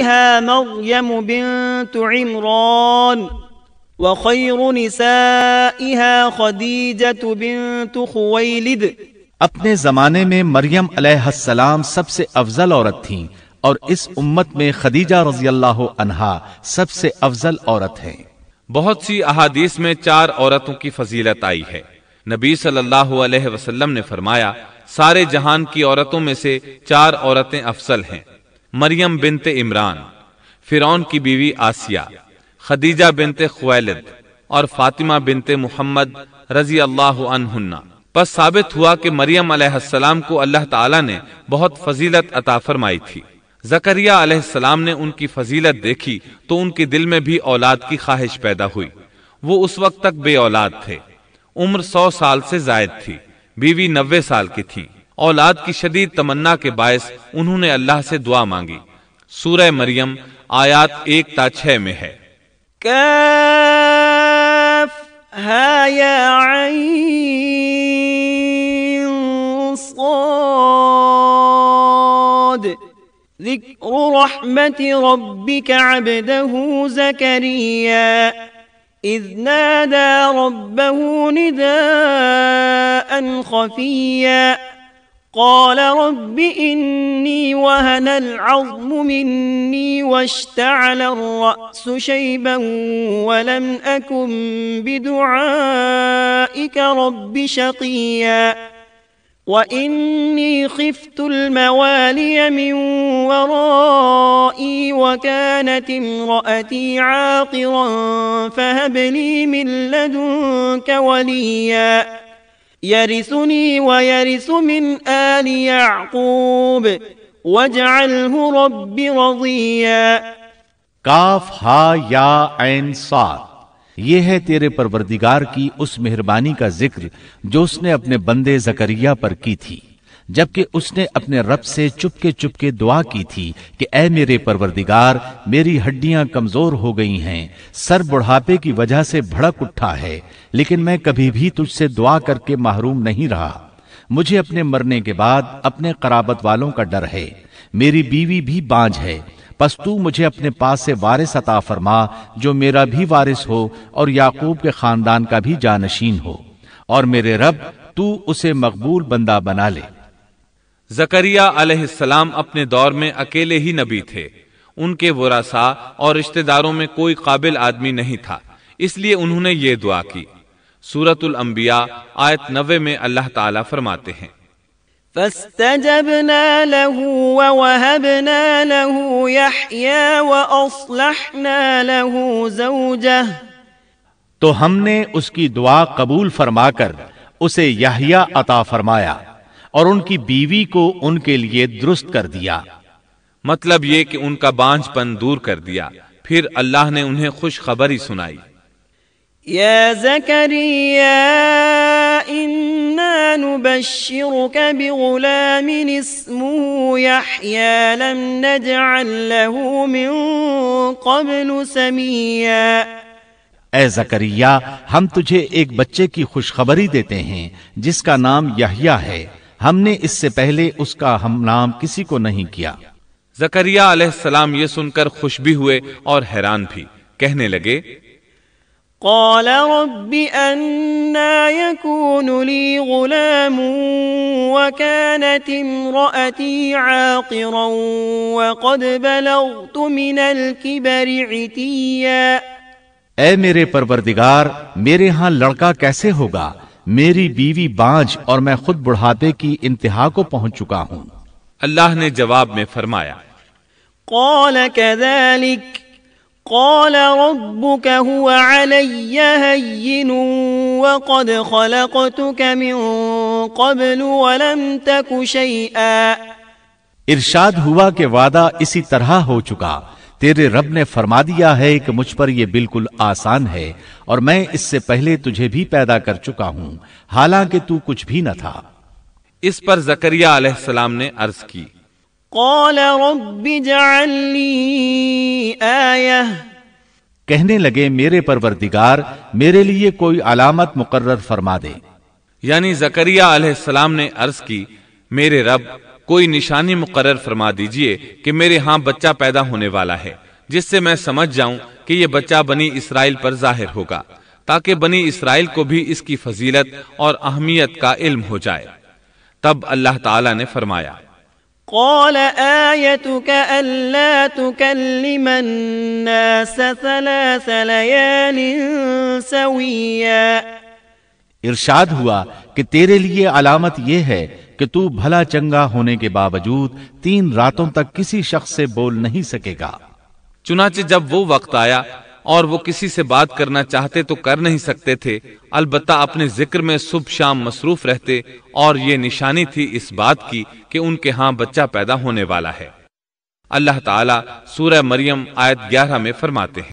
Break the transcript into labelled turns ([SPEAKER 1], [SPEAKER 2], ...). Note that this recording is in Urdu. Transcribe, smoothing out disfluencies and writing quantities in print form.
[SPEAKER 1] مريم بنت عمران وخير نسائها خديجة بنت خويلد۔
[SPEAKER 2] اپنے زمانے میں مریم علیہ السلام سب سے افضل عورت تھیں، اور اس امت میں خدیجہ رضی اللہ عنہا سب سے افضل عورت ہیں۔
[SPEAKER 3] بہت سی احادیث میں 4 عورتوں کی فضیلت آئی ہے۔ نبی صلی اللہ علیہ وسلم نے فرمایا، سارے جہان کی عورتوں میں سے 4 عورتیں افضل ہیں: مریم بنت عمران، فرعون کی بیوی آسیہ، خدیجہ بنت خویلد اور فاطمہ بنت محمد رضی اللہ عنہن۔ پس ثابت ہوا کہ مریم علیہ السلام کو اللہ تعالیٰ نے بہت فضیلت عطا فرمائی تھی۔ زکریا علیہ السلام نے ان کی فضیلت دیکھی تو ان کے دل میں بھی اولاد کی خواہش پیدا ہوئی۔ وہ اس وقت تک بے اولاد تھے، عمر 100 سال سے زائد تھی، بیوی 90 سال کی تھی۔ اولاد کی شدید تمنا کے باعث انہوں نے اللہ سے دعا مانگی۔ سورہ مریم آیات 1 تا 6 میں ہے۔
[SPEAKER 1] کاف ہا یا عین صاد ذکر رحمت ربک عبدہ زکریا اذ نادى ربه نداء خفيا قال رب إني وهن العظم مني واشتعل الرأس شيبا ولم أكن بدعائك رب شقيا وإني خفت الموالي من ورائي وكانت امرأتي عاقرا فهب لي من لدنك وليا يرثني ويرث من آل يعقوب واجعله رب رضيا۔
[SPEAKER 2] کاف ہا یا عین صاد، یہ ہے تیرے پروردگار کی اس مہربانی کا ذکر جو اس نے اپنے بندے زکریا پر کی تھی، جبکہ اس نے اپنے رب سے چپکے دعا کی تھی کہ اے میرے پروردگار، میری ہڈیاں کمزور ہو گئی ہیں، سر بڑھاپے کی وجہ سے بھڑک اٹھا ہے، لیکن میں کبھی بھی تجھ سے دعا کر کے محروم نہیں رہا۔ مجھے اپنے مرنے کے بعد اپنے قرابت والوں کا ڈر ہے، میری بیوی بھی بانجھ ہے، پس تو مجھے اپنے پاس سے وارث عطا فرما جو میرا بھی وارث ہو اور یعقوب کے خاندان کا بھی جانشین ہو، اور میرے رب تو اسے مقبول بندہ بنا لے۔
[SPEAKER 3] زکریا علیہ السلام اپنے دور میں اکیلے ہی نبی تھے، ان کے ورثاء اور رشتہ داروں میں کوئی قابل آدمی نہیں تھا، اس لیے انہوں نے یہ دعا کی۔ سورۃ الانبیاء آیت 90 میں اللہ تعالیٰ فرماتے ہیں،
[SPEAKER 1] فاستجبنا له ووهبنا له يحيى وأصلحنا له زوجه،
[SPEAKER 2] تو ہم نے اس کی دعا قبول فرما کر اسے یحییٰ عطا فرمایا اور ان کی بیوی کو ان کے لیے درست کر دیا۔
[SPEAKER 3] مطلب یہ کہ ان کا بانجھ پن دور کر دیا، پھر اللہ نے انہیں خوشخبری سنائی۔
[SPEAKER 1] یا زکریا انا نبشرک بغلام اسمه یحیی لم نجعل له من قبل سمیا۔
[SPEAKER 2] اے زکریا، ہم تجھے ایک بچے کی خوشخبری دیتے ہیں جس کا نام یحییٰ ہے، ہم نے اس سے پہلے اس کا ہم نام کسی کو نہیں کیا۔
[SPEAKER 3] زکریا علیہ السلام یہ سن کر خوش بھی ہوئے اور حیران بھی، کہنے لگے،
[SPEAKER 1] قال رب أنا يكون لي غلام وكانت امرأتي عاقرا وقد بلغت من الكبر عتيا۔
[SPEAKER 2] اے میرے پروردگار، میرے ہاں لڑکا کیسے ہوگا؟ میری بیوی بانجھ اور میں خود بڑھاپے کی انتہا کو پہنچ چکا ہوں۔
[SPEAKER 3] اللہ نے جواب میں فرمایا،
[SPEAKER 1] قال كذلك قال ربك هو علي هين وقد خلقتك من قبل ولم تك شيئا۔
[SPEAKER 2] ارشاد ہوا کہ وعدہ اسی طرح ہو چکا، تیرے رب نے فرما دیا ہے کہ مجھ پر یہ بالکل آسان ہے، اور میں اس سے پہلے تجھے بھی پیدا کر چکا ہوں، حالانکہ تو کچھ بھی نہ تھا۔
[SPEAKER 3] اس پر زکریا علیہ السلام نے عرض کی،
[SPEAKER 1] قال رب اجعل لي آیہ،
[SPEAKER 2] کہنے لگے میرے پروردگار میرے لیے کوئی علامت مقرر فرما دے۔
[SPEAKER 3] یعنی زکریا علیہ السلام نے عرض کی، میرے رب کوئی نشانی مقرر فرما دیجئے کہ میرے ہاں بچہ پیدا ہونے والا ہے، جس سے میں سمجھ جاؤں کہ یہ بچہ بنی اسرائیل پر ظاہر ہوگا، تاکہ بنی اسرائیل کو بھی اس کی فضیلت اور اہمیت کا علم ہو جائے۔ تب اللہ تعالیٰ نے فرمایا،
[SPEAKER 1] قال آيتك ألا تكلم الناس 3 ليال سويا۔
[SPEAKER 2] ارشاد ہوا کہ تیرے لیے علامت یہ ہے کہ تو بھلا چنگا ہونے کے باوجود 3 راتوں تک کسی شخص سے بول نہیں سکے گا۔
[SPEAKER 3] چنانچہ جب وہ وقت آیا اور وہ کسی سے بات کرنا چاہتے تو کر نہیں سکتے تھے، البتہ اپنے ذکر میں صبح شام مصروف رہتے، اور یہ نشانی تھی اس بات کی کہ ان کے ہاں بچہ پیدا ہونے والا ہے۔ اللہ تعالیٰ سورہ مریم آیت 11 میں فرماتے ہیں،